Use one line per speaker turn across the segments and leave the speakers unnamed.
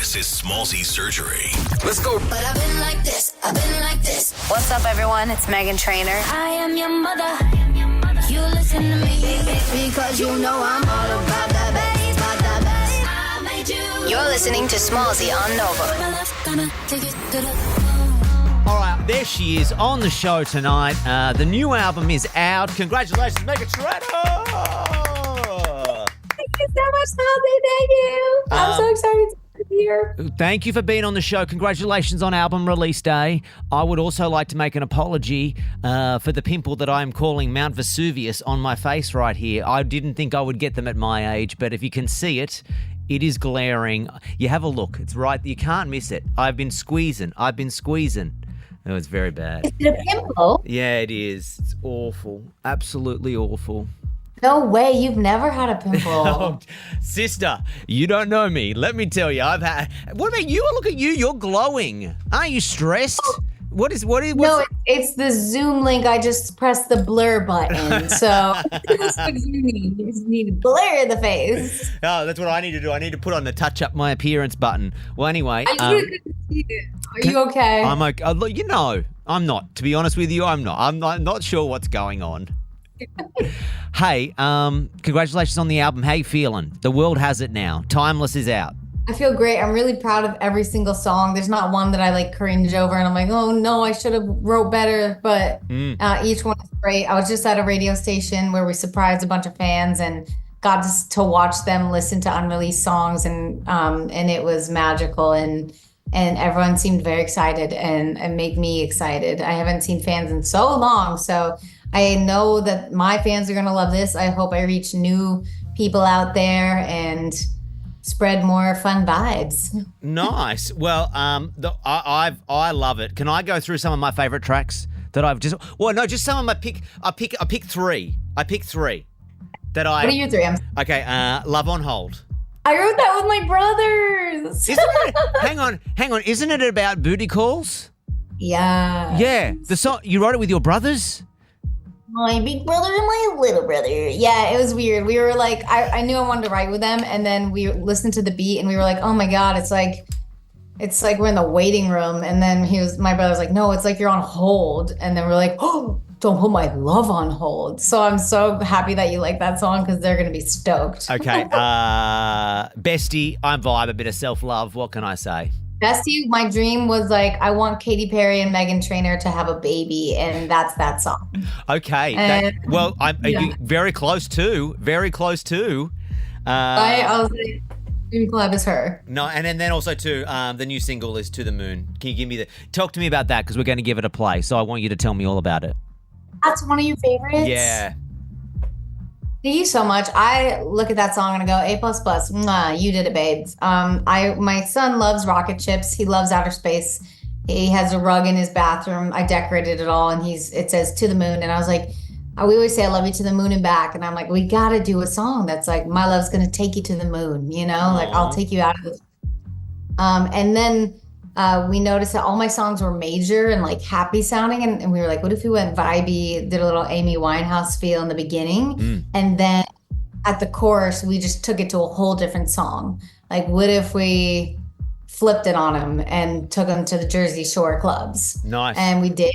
This is Smallzy Surgery.
Let's go.
But I've been like this, I've been like this.
What's up, everyone? It's Meghan Trainor.
I am your mother. You listen to me because you know I'm all about the bass, about the bass. I made you.
You're listening to Smallzy on Nova.
Gonna take it to the
All right, there she is on the show tonight. The new album is out. Congratulations, Meghan Trainor!
Thank you so much, Smallzy. Thank you. I'm so excited to be here.
Thank you for being on the show. Congratulations on album release day. I would also like to make an apology for the pimple that I am calling Mount Vesuvius on my face right here. I didn't think I would get them at my age, but if you can see it, it is glaring. You have a look. It's right. You can't miss it. I've been squeezing. It was very bad.
Is it a pimple?
Yeah, it is. It's awful. Absolutely awful.
No way. You've never had a pimple.
Oh, sister, you don't know me. Let me tell you, I've had. What about you? Look at you. You're glowing. Aren't you stressed? What's
No, it's the Zoom link. I just pressed the blur button. So that's what you need. You just need to blur the face.
Oh, that's what I need to do. I need to put on the touch up my appearance button. Well, anyway.
Are you okay?
I'm okay. Look, you know, I'm not. To be honest with you, I'm not. I'm not sure what's going on. Hey, congratulations on the album. How you feeling? The world has it now. Timeless is out.
I feel great. I'm really proud of every single song. There's not one that I like cringe over and I'm like, oh no, I should have wrote better. But each one is great. I was just at a radio station where we surprised a bunch of fans and got to watch them listen to unreleased songs, and it was magical, and everyone seemed very excited and made me excited. I haven't seen fans in so long, so I know that my fans are gonna love this. I hope I reach new people out there and spread more fun vibes.
Nice. Well, I love it. Can I go through some of my favorite tracks that I've just? Well, no, just some of my pick. I pick three. That I.
What are you three?
Okay. Love on Hold.
I wrote that with my brothers.
Isn't it? Hang on. Isn't it about booty calls?
Yeah.
Yeah. The song you wrote it with your brothers.
My big brother and my little brother. Yeah, it was weird. We were like, I knew I wanted to write with them, and then we listened to the beat and we were like, oh my God, it's like we're in the waiting room. And then my brother was like, no, it's like you're on hold. And then we're like, oh, don't put my love on hold. So I'm so happy that you like that song because they're gonna be stoked.
Okay. Bestie, I vibe a bit of self-love. What can I say?
Bestie, my dream was like, I want Katy Perry and Meghan Trainor to have a baby, and that's that song.
Okay. I'm very close to.
I was like, Dream Club is her.
No, and then also too, the new single is To the Moon. Can you give me talk to me about that, because we're going to give it a play. So I want you to tell me all about it.
That's one of your favorites?
Yeah.
Thank you so much. I look at that song and I go, A++. Mwah, you did it, babes. My son loves rocket ships. He loves outer space. He has a rug in his bathroom. I decorated it all, and it says To the Moon. And I was like, we always say I love you to the moon and back. And I'm like, we got to do a song that's like, my love's going to take you to the moon, you know?
Aww.
Like, I'll take you out of this. And then we noticed that all my songs were major and like happy sounding. And we were like, what if we went vibey, did a little Amy Winehouse feel in the beginning? And then at the chorus, we just took it to a whole different song. Like, what if we flipped it on him and took him to the Jersey Shore clubs?
Nice.
And we did.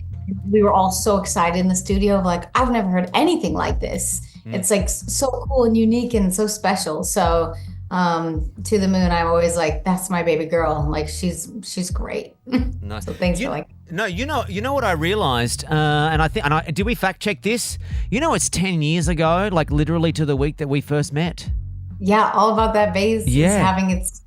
We were all so excited in the studio of like, I've never heard anything like this. It's like so cool and unique and so special. So To the Moon, I'm always like, that's my baby girl. Like, she's great.
Nice.
So thanks for like.
No, you know what I realized, did we fact check this? You know, it's 10 years ago, like literally to the week that we first met.
Yeah, All About That Bass is having its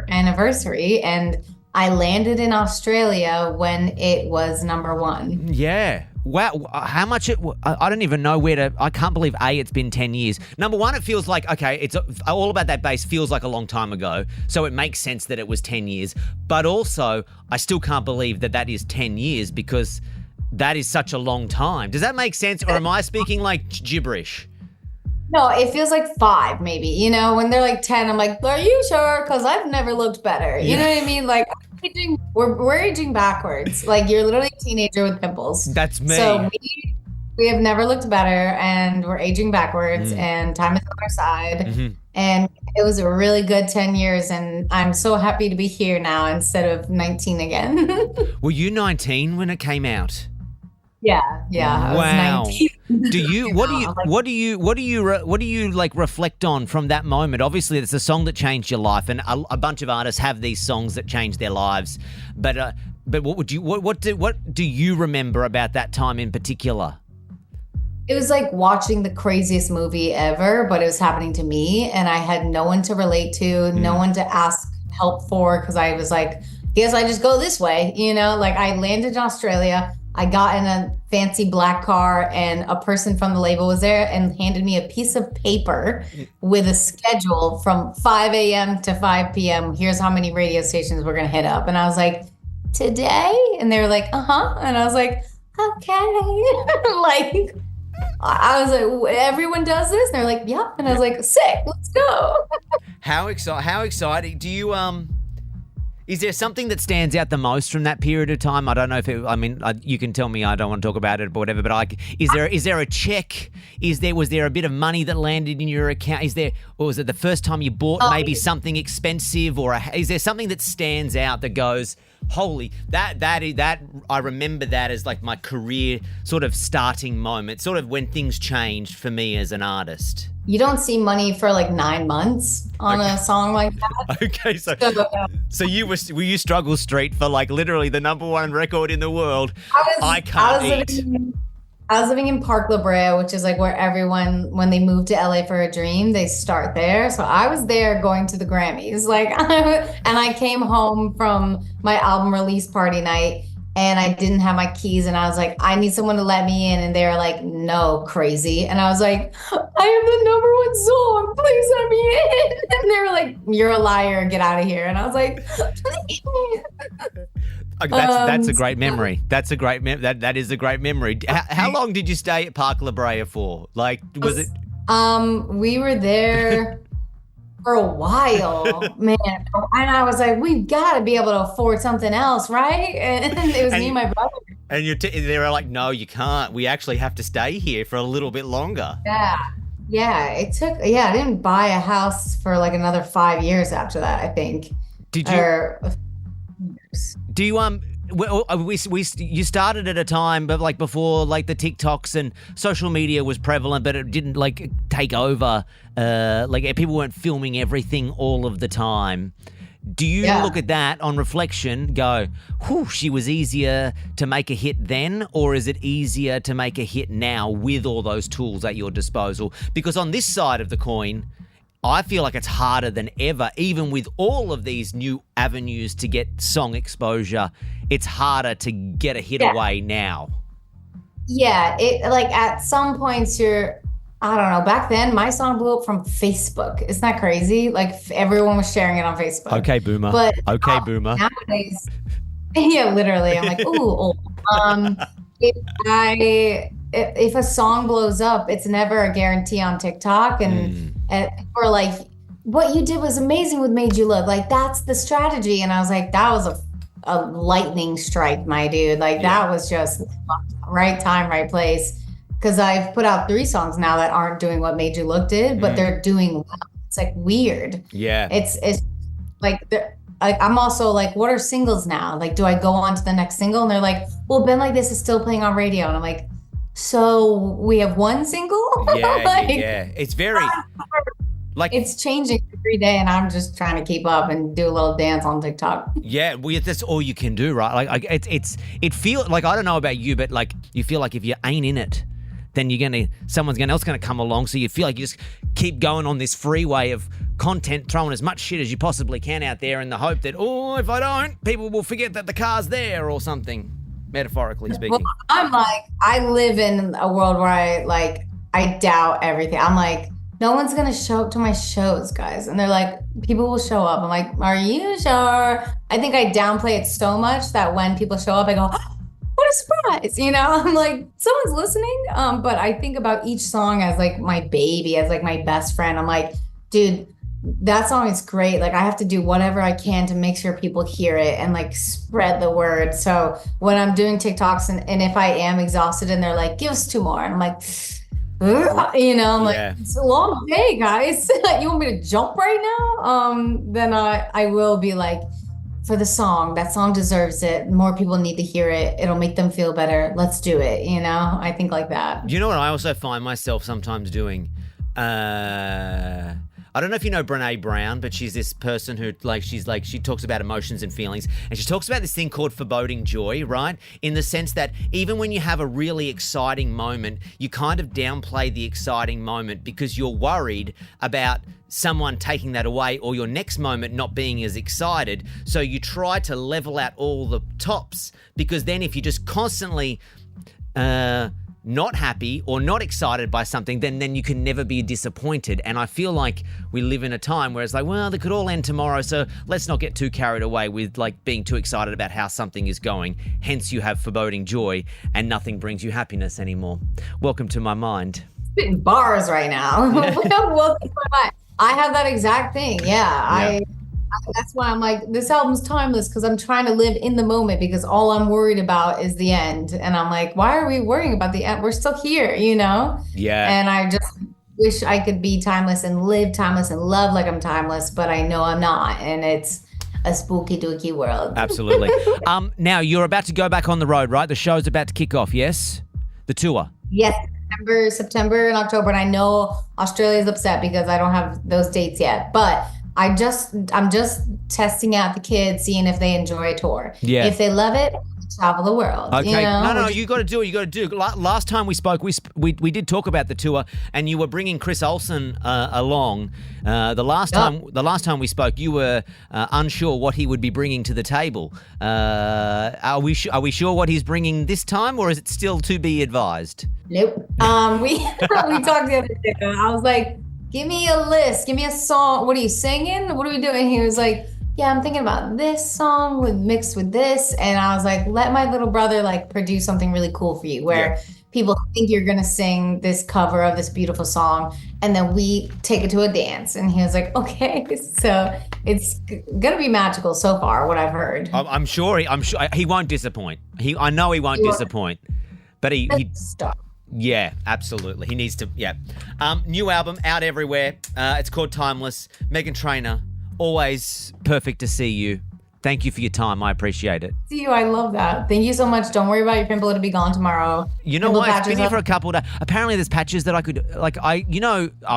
anniversary, and I landed in Australia when it was #1.
Yeah. Wow, how much I don't even know I can't believe it's been 10 years. Number one, it feels like, okay, it's All About That Bass feels like a long time ago, so it makes sense that it was 10 years. But also, I still can't believe that is 10 years, because that is such a long time. Does that make sense, or am I speaking like gibberish?
No, it feels like 5 maybe, you know, when they're like 10, I'm like, are you sure? Because I've never looked better. You know what I mean? Like, we're aging backwards. Like, you're literally a teenager with pimples.
That's me.
So we have never looked better, and we're aging backwards, and time is on our side. And it was a really good 10 years. And I'm so happy to be here now instead of 19 again.
Were you 19 when it came out?
Yeah. I was
Wow.
19.
Do you what do you like reflect on from that moment? Obviously, it's a song that changed your life, and a bunch of artists have these songs that change their lives. But what do you remember about that time in particular?
It was like watching the craziest movie ever, but it was happening to me, and I had no one to relate to, no one to ask help for, because I was like, guess I just go this way, Like I landed in Australia. I got in a fancy black car, and a person from the label was there and handed me a piece of paper with a schedule from 5 a.m. to 5 p.m. Here's how many radio stations we're going to hit up. And I was like, today? And they were like, uh-huh. And I was like, okay. Like, I was like, everyone does this? And they're like, yep. And I was like, sick, let's go.
How exciting. Do you, is there something that stands out the most from that period of time? I don't know if you can tell me I don't want to talk about it or whatever, but is there a check? Was there a bit of money that landed in your account? Or was it the first time you bought maybe something expensive, or is there something that stands out that goes, holy, that I remember that as like my career sort of starting moment, sort of when things changed for me as an artist?
You don't see money for like 9 months on a song like that.
Okay, so were you Struggle Street for like literally the #1 record in the world? I can't eat.
I was living in Park La Brea, which is like where everyone, when they move to LA for a dream, they start there. So I was there going to the Grammys, and I came home from my album release party night, and I didn't have my keys, and I was like, I need someone to let me in. And they were like, no, crazy. And I was like, I am the #1 song, please let me in. And they were like, you're a liar, get out of here. And I was like,
that's a great memory. That is a great memory. How long did you stay at Park La Brea for? Like, was it?
We were there for a while, man. And I was like, we've got to be able to afford something else, right? And it was me and my brother.
And they were like, no, you can't. We actually have to stay here for a little bit longer.
Yeah. It took. I didn't buy a house for like another 5 years after that, I think.
Did you? Do you you started at a time, but like before, like the TikToks and social media was prevalent, but it didn't like take over. Like people weren't filming everything all of the time. Do you look at that on reflection, go, whew, she was easier to make a hit then, or is it easier to make a hit now with all those tools at your disposal? Because on this side of the coin, I feel like it's harder than ever, even with all of these new avenues to get song exposure. It's harder to get a hit away now. Yeah,
it like at some points I don't know, back then my song blew up from Facebook. Isn't that crazy? Like everyone was sharing it on Facebook.
Okay, boomer.
But
boomer.
Nowadays, yeah, literally, I'm like, ooh. If a song blows up, it's never a guarantee on TikTok, and or like, what you did was amazing with Made You Look. Like that's the strategy, and I was like, that was a lightning strike, my dude. Like that was just right time, right place. Because I've put out 3 songs now that aren't doing what Made You Look did, but they're doing well. It's like weird.
Yeah.
It's like I'm also like, what are singles now? Like, do I go on to the next single? And they're like, well, Been Like This is still playing on radio. And I'm like, so we have 1 single?
Yeah. It's very like
it's changing every day, and I'm just trying to keep up and do a little dance on TikTok.
Yeah, well, that's all you can do, right? Like it feels like, I don't know about you, but like you feel like if you ain't in it, then someone else gonna come along. So you feel like you just keep going on this freeway of content, throwing as much shit as you possibly can out there in the hope that, if I don't, people will forget that the car's there or something, metaphorically speaking.
Well, I'm like, I live in a world where I doubt everything. I'm like, no one's gonna show up to my shows, guys. And they're like, people will show up. I'm like, are you sure? I think I downplay it so much that when people show up, I go, what a surprise, I'm like, someone's listening. But I think about each song as like my baby, as like my best friend. I'm like, dude, that song is great. Like I have to do whatever I can to make sure people hear it and like spread the word. So when I'm doing TikToks and if I am exhausted and they're like, give us 2 more. And I'm like, You know, I'm
Yeah.
like, it's a long day, guys. You want me to jump right now? Then I will be like, for the song, that song deserves it. More people need to hear it. It'll make them feel better. Let's do it. You know, I think like that.
You know what I also find myself sometimes doing? I don't know if you know Brene Brown, but she's this person who she talks about emotions and feelings, and she talks about this thing called foreboding joy, right? In the sense that even when you have a really exciting moment, you kind of downplay the exciting moment because you're worried about someone taking that away or your next moment not being as excited. So you try to level out all the tops, because then if you just constantly not happy or not excited by something, then you can never be disappointed. And I feel like we live in a time where it's like, well, they could all end tomorrow, so let's not get too carried away with like being too excited about how something is going. Hence you have foreboding joy and nothing brings you happiness anymore. Welcome to my mind.
Spitting bars right now. Welcome to my mind. I have that exact thing. Yeah. That's why I'm like, this album's timeless, because I'm trying to live in the moment, because all I'm worried about is the end. And I'm like, why are we worrying about the end? We're still here, you know?
Yeah.
And I just wish I could be timeless and live timeless and love like I'm timeless, but I know I'm not. And it's a spooky dooky world.
Absolutely. Now you're about to go back on the road, right? The show's about to kick off, yes? The tour.
Yes, September and October. And I know Australia's upset because I don't have those dates yet, but I'm just testing out the kids, seeing if they enjoy a tour.
Yeah.
If they love it, travel the world.
Okay.
You know?
No, you got to do it. You got to do. Last time we spoke, we did talk about the tour, and you were bringing Chris Olsen along. The last time we spoke, you were unsure what he would be bringing to the table. Are we sure what he's bringing this time, or is it still to be advised?
Nope. We talked the other day. I was like, give me a list. Give me a song. What are you singing? What are we doing? He was like, yeah, I'm thinking about this song mixed with this. And I was like, let my little brother like produce something really cool for you, where people think you're going to sing this cover of this beautiful song, and then we take it to a dance. And he was like, okay. So it's going to be magical so far, what I've heard.
I'm sure he won't disappoint. I know he won't disappoint, but he
Stop.
Yeah, absolutely. He needs to, yeah. New album out everywhere. It's called Timeless. Meghan Trainor, always perfect to see you. Thank you for your time. I appreciate it.
See you. I love that. Thank you so much. Don't worry about your pimple. It'll be gone tomorrow.
You know what? It's been here for a couple of days. Apparently there's patches that I could,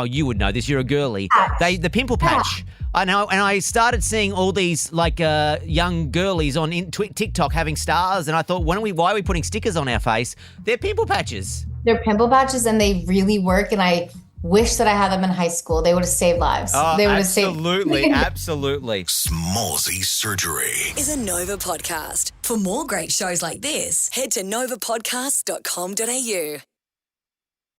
you would know this. You're a girly. The pimple patch. I know, and I started seeing all these young girlies on TikTok having stars, and I thought, why are we putting stickers on our face? They're pimple patches.
They're pimple patches, and they really work, and I wish that I had them in high school. They would have saved lives.
Oh,
they would
absolutely, absolutely.
Smallsy Surgery
is a Nova podcast. For more great shows like this, head to novapodcast.com.au.